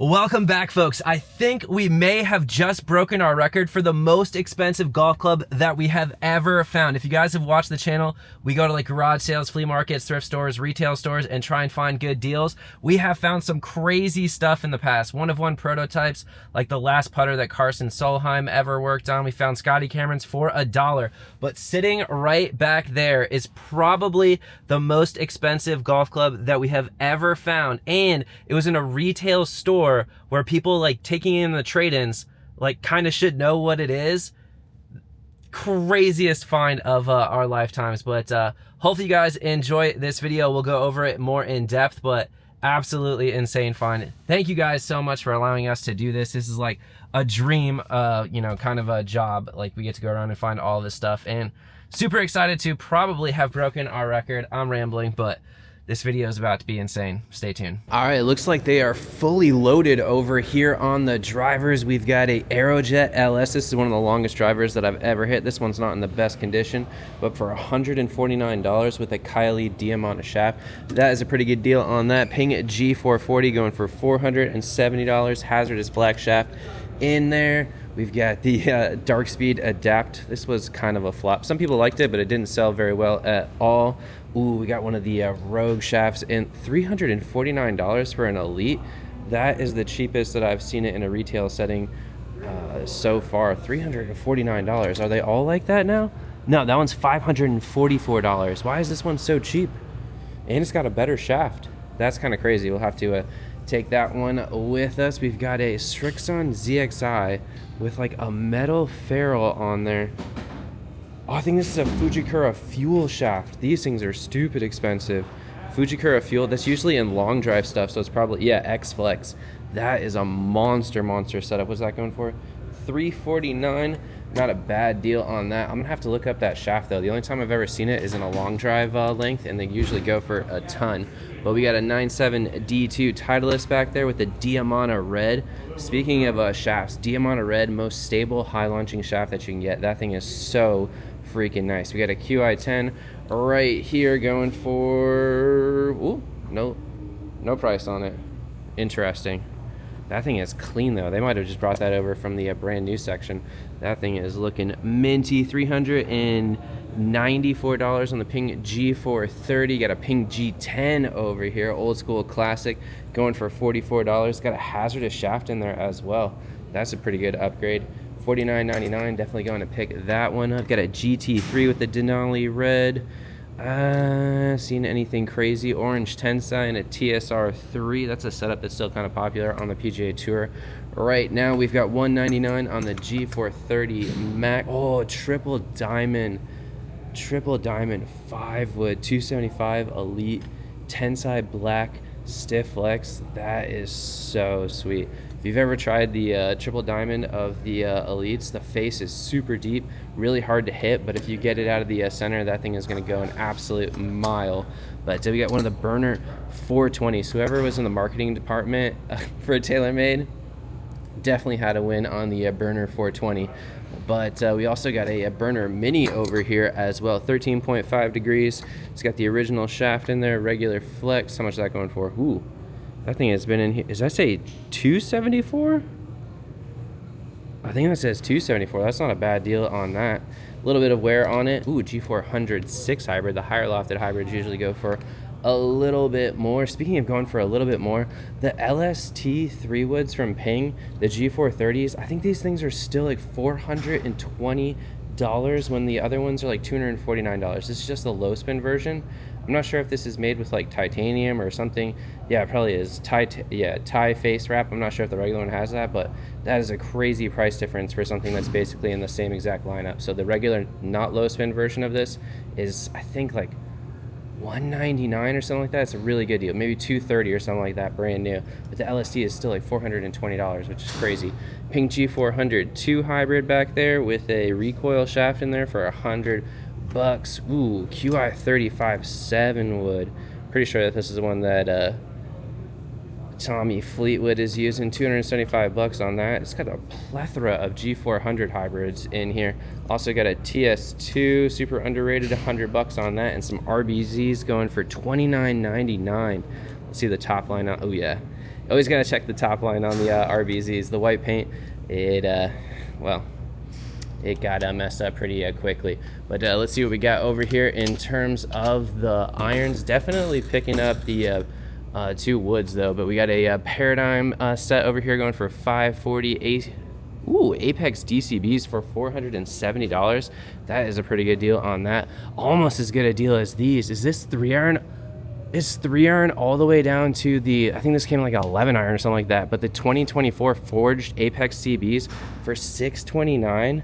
Welcome back, folks. I think we may have just broken our record for the most expensive golf club that we have ever found. If you guys have watched the channel, we go to like garage sales, flea markets, thrift stores, retail stores, and try and find good deals. We have found some crazy stuff in the past. One-of-one prototypes, like the last putter that Carson Solheim ever worked on. We found Scotty Cameron's for $1. But sitting right back there is probably the most expensive golf club that we have ever found. And it was in a retail store where people like taking in the trade-ins like kind of should know what it is. Craziest find of our lifetimes. But hopefully you guys enjoy this video. We'll go over it more in depth, but absolutely insane find. Thank you guys so much for allowing us to do this. This is like a dream, you know, kind of a job. Like we get to go around and find all this stuff, and super excited to probably have broken our record. I'm rambling, but this video is about to be insane. Stay tuned. All right, looks like they are fully loaded over here on the drivers. We've got a Aerojet LS. This is one of the longest drivers that I've ever hit. This one's not in the best condition, but for $149 with a Kylie Diamant shaft, that is a pretty good deal on that. Ping G440 going for $470. Hazardous black shaft in there. We've got the Dark Speed Adapt. This was kind of a flop. Some people liked it, but it didn't sell very well at all. Ooh, we got one of the Rogue shafts in $349 for an Elite. That is the cheapest that I've seen it in a retail setting so far. $349. Are they all like that now? No, that one's $544. Why is this one so cheap? And it's got a better shaft. That's kind of crazy. We'll have to take that one with us. We've got a Srixon ZXI with like a metal ferrule on there. Oh, I think this is a Fujikura Fuel shaft. These things are stupid expensive. Fujikura Fuel, that's usually in long drive stuff, so it's probably, yeah, X-Flex. That is a monster setup. What's that going for? $349. Not a bad deal on that. I'm gonna have to look up that shaft though. The only time I've ever seen it is in a long drive length, and they usually go for a ton. But we got a 9.7 D2 Titleist back there with the Diamanta Red. Speaking of shafts, Diamanta Red, most stable high launching shaft that you can get. That thing is so freaking nice. We got a QI10 right here going for, ooh, no price on it. Interesting. That thing is clean though. They might have just brought that over from the brand new section. That thing is looking minty. $394 on the Ping G430. Got a Ping G10 over here, old school classic, going for $44. Got a hazardous shaft in there as well. That's a pretty good upgrade. $49.99. Definitely going to pick that one up. Got a GT3 with the Denali Red. Seen anything crazy? Orange Tensai and a TSR3. That's a setup that's still kind of popular on the PGA Tour right now. We've got $199 on the G430 Mac. Oh, triple diamond 5 wood 275 Elite Tensai black stiff flex. That is so sweet. If you've ever tried the triple diamond of the Elites, the face is super deep, really hard to hit, but if you get it out of the center, that thing is going to go an absolute mile. But we got one of the burner 420s. So whoever was in the marketing department for TaylorMade definitely had a win on the burner 420. But we also got a burner mini over here as well. 13.5 degrees. It's got the original shaft in there, regular flex. How much is that going for? Ooh. That thing has been in here. Does that say 274? I think that says 274. That's not a bad deal on that. A little bit of wear on it. Ooh, G400 6 hybrid. The higher lofted hybrids usually go for a little bit more. Speaking of going for a little bit more, the LST 3 woods from Ping, the G430s, I think these things are still like $420 when the other ones are like $249. This is just the low spin version. I'm not sure if this is made with like titanium or something. Yeah, it probably is. Tie face wrap. I'm not sure if the regular one has that, but that is a crazy price difference for something that's basically in the same exact lineup. So the regular, not low spin version of this is, I think, like $199 or something like that. It's a really good deal. Maybe $230 or something like that, brand new. But the LST is still like $420, which is crazy. Ping G400 2 hybrid back there with a recoil shaft in there for $100. Ooh, QI 35 7 wood. Pretty sure that this is the one that Tommy Fleetwood is using. $275 on that. It's got a plethora of G400 hybrids in here. Also got a TS2, super underrated, $100 on that, and some RBZs going for $29.99. Let's see the top line. Oh yeah, Always gotta check the top line on the RBZs. The white paint, well, it got messed up pretty quickly. But let's see what we got over here in terms of the irons. Definitely picking up the 2 woods though, but we got a Paradigm set over here going for $548. Ooh, Apex DCBs for $470. That is a pretty good deal on that. Almost as good a deal as these. Is this 3 iron? It's 3 iron all the way down to the, I think this came like an 11 iron or something like that, but the 2024 forged Apex CBs for $629.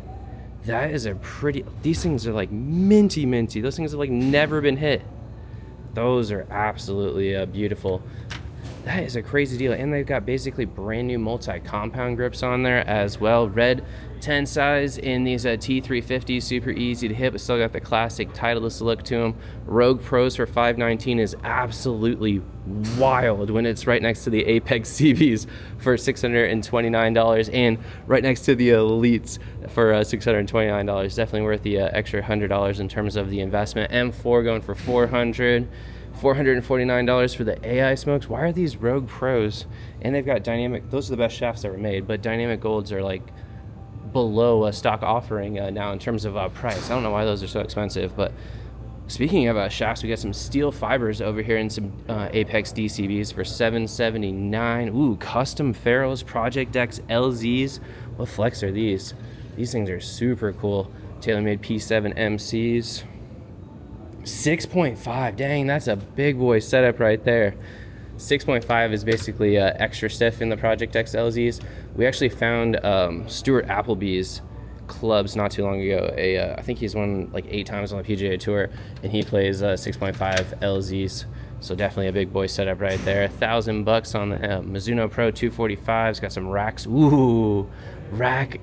That is a pretty, these things are like minty. Those things have like never been hit. Those are absolutely beautiful. That is a crazy deal. And they've got basically brand new multi-compound grips on there as well. Red 10 size in these T350s, super easy to hit, but still got the classic Titleist look to them. Rogue Pros for $519 is absolutely wild when it's right next to the Apex CBs for $629, and right next to the Elites for $629. Definitely worth the extra $100 in terms of the investment. M4 going for $449 for the AI smokes. Why are these Rogue Pros? And they've got dynamic, those are the best shafts ever made, but dynamic golds are like below a stock offering now in terms of price. I don't know why those are so expensive. But speaking of shafts, we got some steel fibers over here and some Apex DCBs for $779. Ooh, custom ferrules, Project X LZs. What flex are these? These things are super cool. TaylorMade P7 MCs. 6.5, dang, that's a big boy setup right there. 6.5 is basically extra stiff in the Project X LZs. We actually found Stuart Appleby's clubs not too long ago. I think he's won like 8 times on the PGA Tour, and he plays 6.5 LZs. So definitely a big boy setup right there. $1,000 on the Mizuno Pro 245s. Got some racks. Ooh, rack.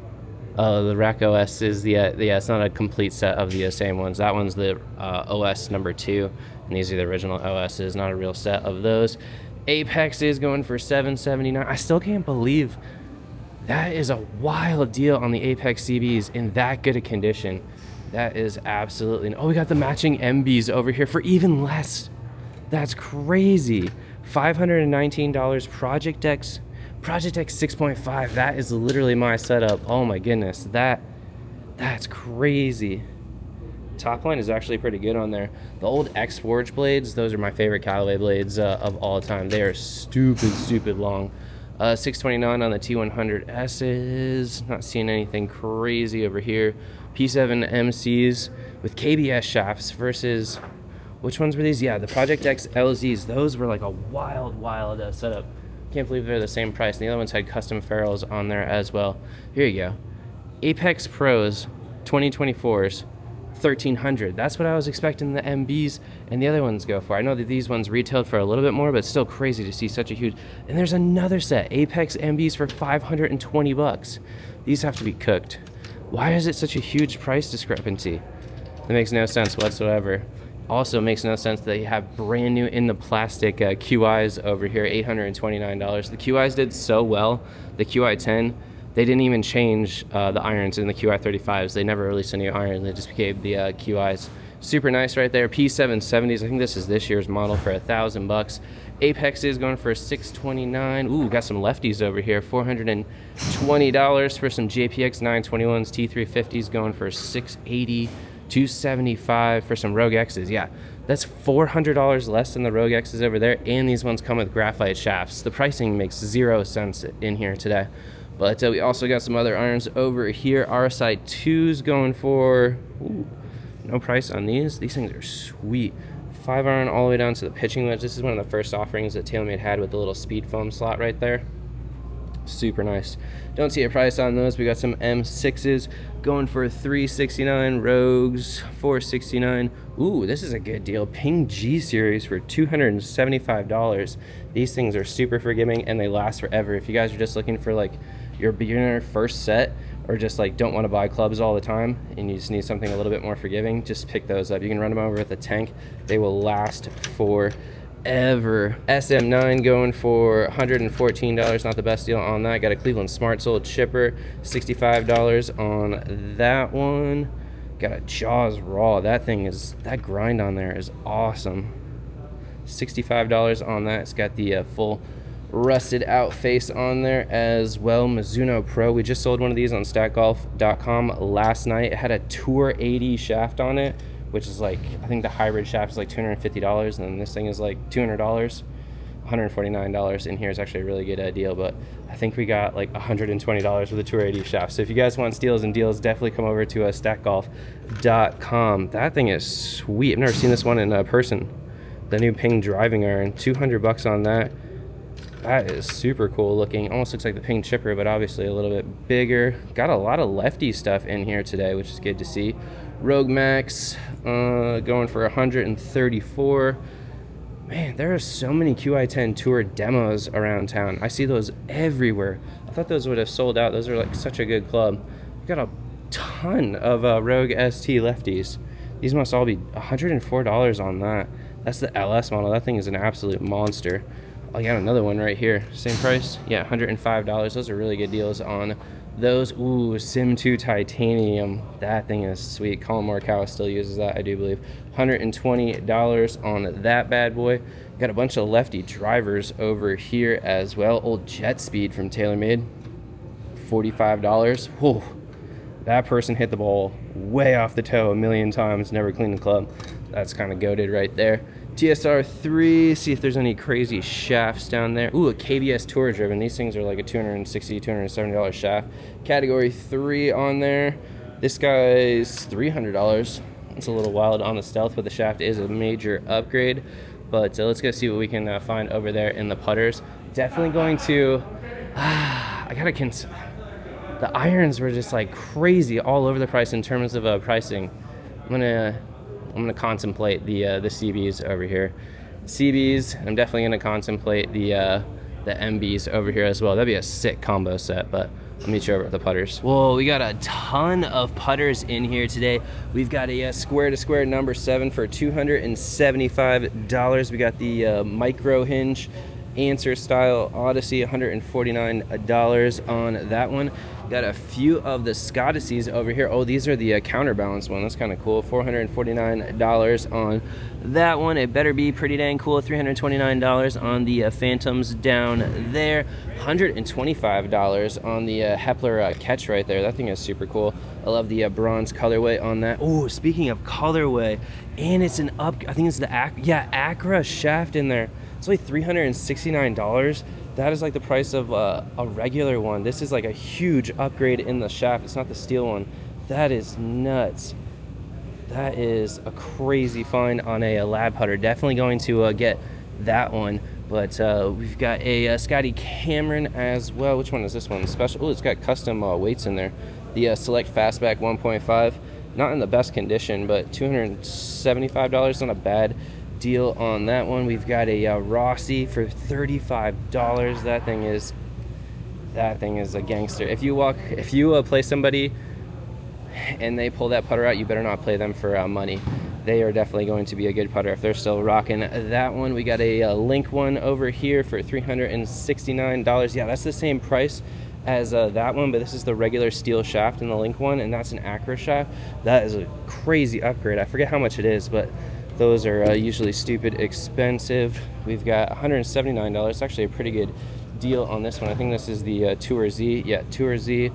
The rack OS is yeah, it's not a complete set of the same ones. That one's the OS number 2, and these are the original OSs, not a real set of those. Apex is going for $779. I still can't believe that is a wild deal on the Apex CBs in that good a condition. That is absolutely, oh, we got the matching MBs over here for even less. That's crazy. $519, Project X 6.5. That is literally my setup. Oh my goodness, that's crazy. Top line is actually pretty good on there. The old X Forge blades, those are my favorite Callaway blades of all time. They are stupid long. $629 on the T100S's. Not seeing anything crazy over here. P7 MCs with KBS shafts versus, which ones were these? Yeah, the Project X LZs. Those were like a wild setup. Can't believe they're the same price. And the other ones had custom ferrules on there as well. Here you go. Apex Pros 2024s, $1,300. That's what I was expecting the MBs and the other ones go for. I know that these ones retailed for a little bit more, but it's still crazy to see such a huge. And there's another set, Apex MBs for $520. These have to be cooked. Why is it such a huge price discrepancy? That makes no sense whatsoever. Also makes no sense that you have brand new in the plastic QIs over here, $829. The QIs did so well. The QI10, they didn't even change the irons in the QI35s. They never released a new iron. They just became the QIs. Super nice right there. P770s. I think this is this year's model for $1,000. Apex is going for $629. Ooh, got some lefties over here. $420 for some JPX 921s. T350s going for $680. $275 for some Rogue X's. Yeah, that's $400 less than the Rogue X's over there, and these ones come with graphite shafts. The pricing makes 0 sense in here today. But we also got some other irons over here. RSI 2's going for, ooh, no price on these. These things are sweet. 5 iron all the way down to the pitching wedge. This is one of the first offerings that TaylorMade had with the little speed foam slot right there. Super nice. Don't see a price on those. We got some M6s going for $369, Rogues $469. Ooh, this is a good deal. Ping G series for $275. These things are super forgiving and they last forever. If you guys are just looking for like your beginner first set, or just like don't want to buy clubs all the time and you just need something a little bit more forgiving, just pick those up. You can run them over with a tank. They will last forever. SM9 going for $114. Not the best deal on that. Got a Cleveland Smart Sole chipper, $65 on that one. Got a Jaws Raw. That grind on there is awesome. $65 on that. It's got the full rusted out face on there as well. Mizuno Pro. We just sold one of these on stackgolf.com last night. It had a Tour 80 shaft on it, which is like, I think the hybrid shaft is like $250, and then this thing is like $200, $149 in here is actually a really good deal, but I think we got like $120 with a Tour 80 shaft. So if you guys want steals and deals, definitely come over to stackgolf.com. That thing is sweet. I've never seen this one in person. The new Ping driving iron, 200 bucks on that. That is super cool looking. Almost looks like the Ping chipper, but obviously a little bit bigger. Got a lot of lefty stuff in here today, which is good to see. Rogue Max going for 134. Man, there are so many QI10 Tour demos around town. I see those everywhere. I thought those would have sold out. Those are like such a good club. We got a ton of Rogue ST lefties. These must all be $104 on that. That's the LS model. That thing is an absolute monster. I got another one right here. Same price? Yeah, $105. Those are really good deals on those. Ooh, Sim 2 titanium. That thing is sweet. Colin Morikawa still uses that, I do believe. $120 on that bad boy. Got a bunch of lefty drivers over here as well. Old Jet Speed from TaylorMade. $45. Whoa. That person hit the ball way off the toe a million times, never cleaned the club. That's kind of goated right there. TSR 3, see if there's any crazy shafts down there. Ooh, a KBS Tour driven. These things are like a $260, $270 shaft. Category 3 on there. This guy's $300. It's a little wild on the Stealth, but the shaft is a major upgrade. But let's go see what we can find over there in the putters. Definitely going to, the irons were just like crazy all over the price in terms of pricing. I'm gonna contemplate the CBs over here. CBs, I'm definitely gonna contemplate the MBs over here as well. That'd be a sick combo set, but I'll meet you over at the putters. Whoa, we got a ton of putters in here today. We've got a square to square number 7 for $275. We got the micro hinge Answer style Odyssey, $149 on that one. Got a few of the Scottices over here. Oh, these are the counterbalance one. That's kind of cool. $449 on that one. It better be pretty dang cool. $329 on the Phantoms down there. $125 on the Hepler catch right there. That thing is super cool. I love the bronze colorway on that. Oh, speaking of colorway, and it's an I think it's the Acra shaft in there. It's only $369. That is like the price of a regular one. This is like a huge upgrade in the shaft. It's not the steel one. That is nuts. That is a crazy find on a lab putter. Definitely going to get that one. But we've got a Scotty Cameron as well. Which one is this one? Special. Oh, it's got custom weights in there. The Select Fastback 1.5. Not in the best condition, but $275. Not a bad deal on that one. We've got a Rossi for $35. That thing is a gangster. If you play somebody and they pull that putter out, you better not play them for money. They are definitely going to be a good putter if they're still rocking that one. We got a Link one over here for $369. Yeah, that's the same price as that one, but this is the regular steel shaft in the Link one, and that's an Acra shaft. That is a crazy upgrade. I forget how much it is, but those are usually stupid expensive. We've got $179. It's actually a pretty good deal on this one. I think this is the Tour Z. Yeah, Tour Z.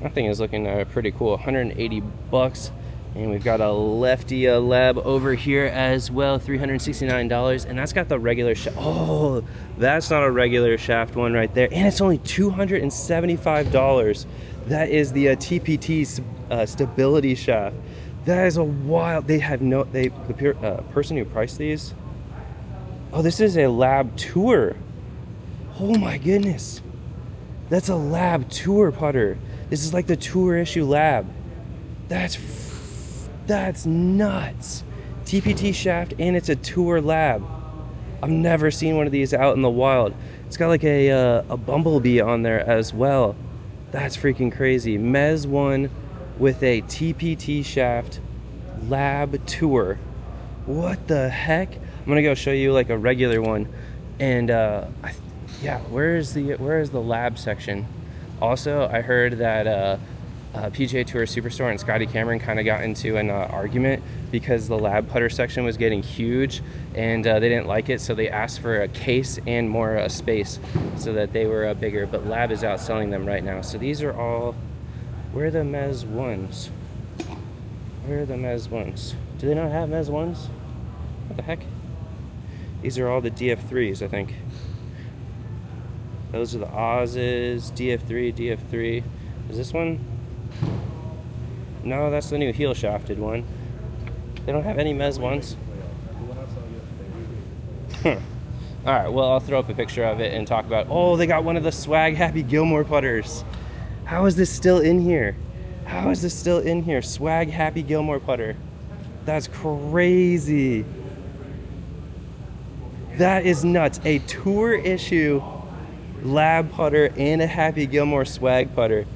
That thing is looking pretty cool. 180 bucks. And we've got a lefty lab over here as well, $369. And that's got the regular shaft. Oh, that's not a regular shaft one right there. And it's only $275. That is the TPT stability shaft. That is a wild. The person who priced these. Oh, this is a Lab Tour. Oh my goodness, that's a Lab Tour putter. This is like the Tour issue Lab. That's nuts. TPT shaft, and it's a Tour Lab. I've never seen one of these out in the wild. It's got like a bumblebee on there as well. That's freaking crazy. Mez one with a TPT shaft Lab Tour. What the heck? I'm gonna go show you like a regular one, and where is the lab section? Also, I heard that PGA Tour Superstore and Scotty Cameron kind of got into an argument because the lab putter section was getting huge and they didn't like it, so they asked for a case and more space so that they were bigger, but Lab is outselling them right now. So these are all, where are the Mez 1s? Where are the Mez 1s? Do they not have Mez 1s? What the heck? These are all the DF3s, I think. Those are the Oz's, DF3. Is this one? No, that's the new heel shafted one. They don't have any Mez 1s. Alright, well, I'll throw up a picture of it and talk about, oh, they got one of the Swag Happy Gilmore putters. How is this still in here? How is this still in here? Swag Happy Gilmore putter. That's crazy. That is nuts. A tour issue lab putter and a Happy Gilmore swag putter.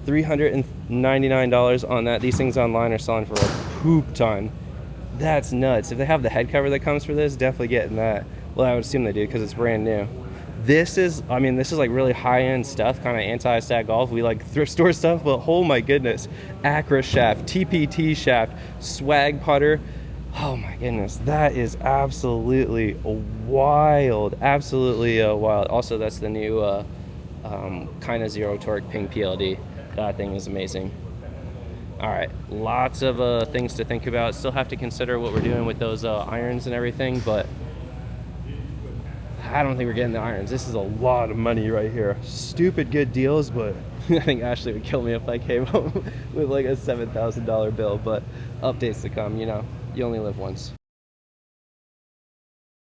$399 on that. These things online are selling for a poop ton. That's nuts. If they have the head cover that comes for this, definitely getting that. Well, I would assume they do because it's brand new. This is, I mean, this is like really high-end stuff, kind of anti-stat golf. We like thrift store stuff, but oh my goodness. Acra shaft, TPT shaft, swag putter. Oh my goodness, that is absolutely wild. Absolutely wild. Also, that's the new kind of zero torque ping PLD. That thing is amazing. All right, lots of things to think about. Still have to consider what we're doing with those irons and everything, but I don't think we're getting the irons. This is a lot of money right here. Stupid good deals, but I think Ashley would kill me if I came home with like a $7,000 bill, but updates to come, you know, you only live once.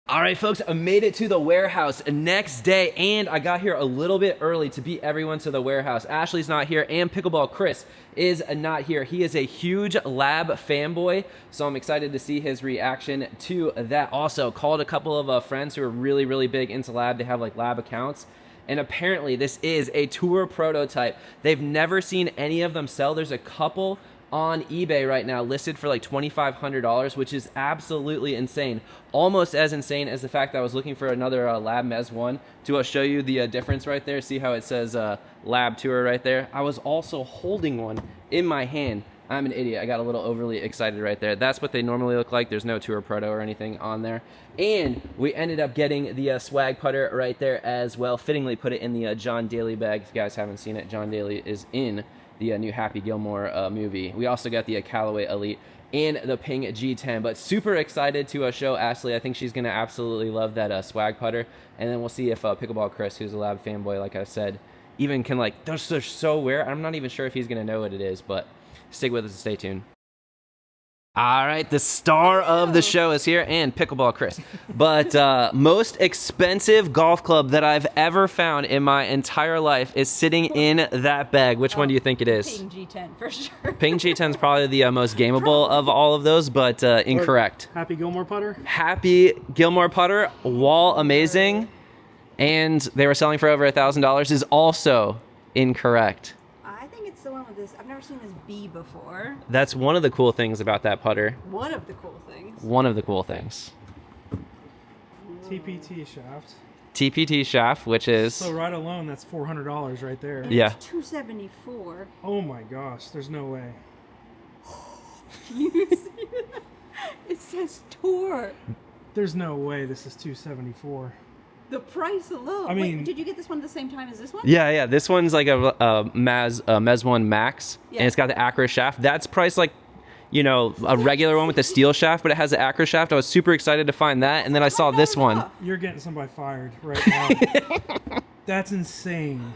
All right, folks, I made it to the warehouse next day, and I got here a little bit early to beat everyone to the warehouse. Ashley's not here, and Pickleball Chris is not here. He is a huge lab fanboy, so I'm excited to see his reaction to that. Also, called a couple of friends who are really, really big into lab. They have like lab accounts, and apparently this is a tour prototype. They've never seen any of them sell. There's a couple on eBay right now listed for like $2,500, which is absolutely insane. Almost as insane as the fact that I was looking for another Lab Mez 1 to show you the difference right there. See how it says Lab Tour right there? I was also holding one in my hand. I'm an idiot. I got a little overly excited right there. That's what they normally look like. There's no Tour Proto or anything on there. And we ended up getting the swag putter right there as well. Fittingly put it in the John Daly bag. If you guys haven't seen it, John Daly is in the new Happy Gilmore movie. We also got the Callaway Elite and the Ping G10, but super excited to show Ashley. I think she's gonna absolutely love that swag putter, and then we'll see if Pickleball Chris, who's a lab fanboy, like I said, even can like, they're so rare. I'm not even sure if he's gonna know what it is, but stick with us and stay tuned. All right, the star of the show is here, and Pickleball Chris. But most expensive golf club that I've ever found in my entire life is sitting in that bag. Which one do you think it is? Ping G10 for sure. Ping G10 is probably the most gameable of all of those, but incorrect. Happy Gilmore putter? Happy Gilmore putter, wall amazing, and they were selling for over $1,000 is also incorrect. The one with this, I've never seen this B before. That's one of the cool things about that putter. One of the cool things. One of the cool things. TPT shaft. TPT shaft, which is... So right alone, that's $400 right there. And yeah. It's $274. Oh my gosh, there's no way. You see that? It says tour. There's no way this is $274. The price alone. I mean, wait, did you get this one at the same time as this one? Yeah. This one's like a Mez 1 Max, yeah. And it's got the Acra shaft. That's priced like, you know, a regular one with a steel shaft, but it has the Acra shaft. I was super excited to find that, and then I saw this one. You're getting somebody fired right now. That's insane.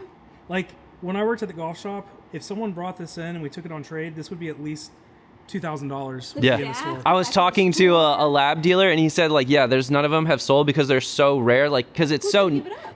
Like, when I worked at the golf shop, if someone brought this in and we took it on trade, this would be at least $2,000. Yeah, I was talking to a lab dealer, and he said like, yeah, there's none of them have sold because they're so rare, like because it's so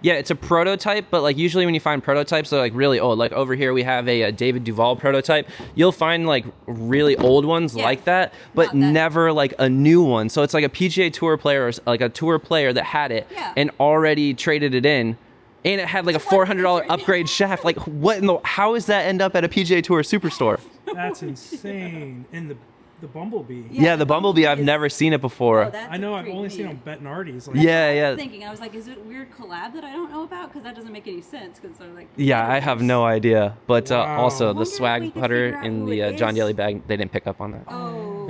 yeah, it's a prototype, but like usually when you find prototypes, they're like really old. Like over here we have a David Duval prototype. You'll find like really old ones like that, but never like a new one. So it's like a PGA Tour player, or like a tour player that had it and already traded it in. And it had like a $400 upgrade shaft. Like, what in the? How does that end up at a PGA Tour Superstore? That's insane. And the bumblebee. Yeah, the bumblebee. I've never seen it before. Oh, that's I know. I've intrigued only me. seen on Bettinardi's. Like, Yeah, I yeah. was thinking, I was like, is it a weird collab that I don't know about? Because that doesn't make any sense. Because I'm like, Yeah, I have no idea. But Wow. also Wonder the if we swag could putter figure out in who the it John is. Daly bag, they didn't pick up on that. Oh,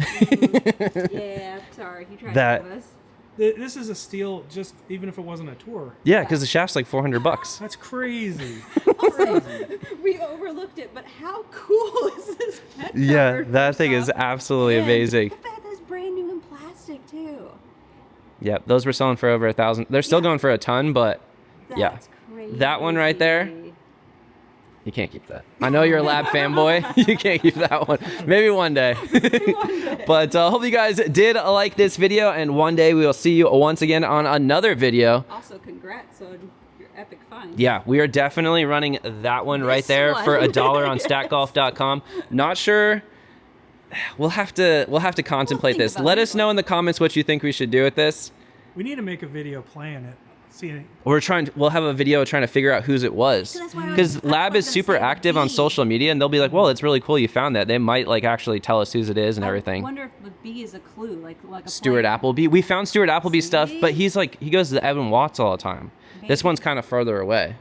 yeah. Sorry, you tried That- to us. this is a steal, just even if it wasn't a tour. Yeah, because the shaft's like $400. That's crazy. Also, we overlooked it, but how cool is this pet Yeah, cover that thing is shop? absolutely And amazing. The fact that it's brand new in plastic too. Yep, those were selling for over 1,000. They're still Yeah. going for a ton, but yeah. That's crazy. That one right there, you can't keep that. I know you're a lab fanboy. You can't keep that one. Maybe one day. But hope you guys did like this video, and one day we will see you once again on another video. Also, congrats on your epic find. Yeah, we are definitely running that one right This there one. for $1 on stackgolf.com. Not sure. We'll have to contemplate think this. about Let it. us know in the comments what you think we should do with this. We need to make a video playing it. See, We'll have a video trying to figure out whose it was. So that's why I was- Because that's why Lab I is was super gonna say active on B. social media, and they'll be like, well, it's really cool you found that. They might like actually tell us whose it is and I everything. wonder if the B is a clue, like a Stuart player. Appleby. We found Stuart Appleby stuff, See? but he goes to the Evan Watts all the time. This Maybe. one's kind of further away.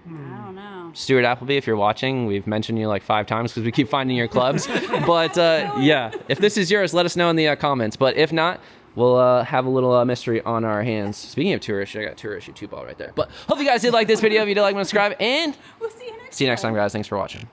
I don't know. Stuart Appleby, if you're watching, we've mentioned you like 5 times because we keep finding your clubs. But yeah, if this is yours, let us know in the comments. But if not, we'll have a little mystery on our hands. Speaking of tour issue, I got tour issue 2 ball right there. But hope you guys did like this video. If you did, like and subscribe, and We'll see you next see you next time, guys. Thanks for watching.